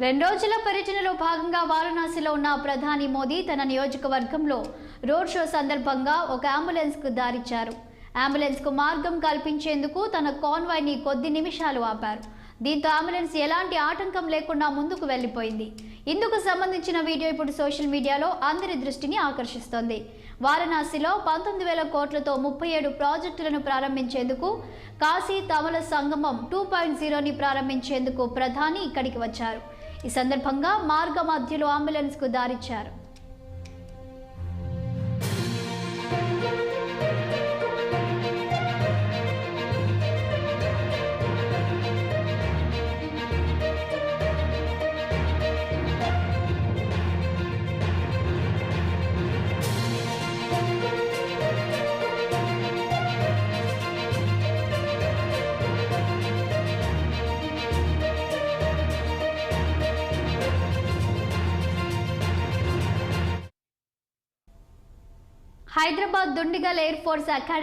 రెండు రోజుల పర్యటనలో భాగంగా వారణాసిలో ఉన్న ప్రధాని మోదీ తన నియోజకవర్గంలో రోడ్ షో సందర్భంగా ఒక అంబులెన్స్ కు దారిచ్చారు. అంబులెన్స్ కు మార్గం కల్పించేందుకు తన కాన్వాయ్ ని కొద్ది నిమిషాలు ఆపారు. దీంతో అంబులెన్స్ ఎలాంటి ఆటంకం లేకుండా ముందుకు వెళ్లిపోయింది. ఇందుకు సంబంధించిన వీడియో ఇప్పుడు సోషల్ మీడియాలో అందరి దృష్టిని ఆకర్షిస్తోంది. వారణాసిలో 19,000 కోట్లతో 37 ప్రాజెక్టులను ప్రారంభించేందుకు కాశీ తమల సంగమం 2.0ని ప్రారంభించేందుకు ప్రధాని ఇక్కడికి వచ్చారు. ఈ సందర్భంగా మార్గ మధ్యలో అంబులెన్స్ కు దారిచ్చారు. Hyderabad Dundigal air force academy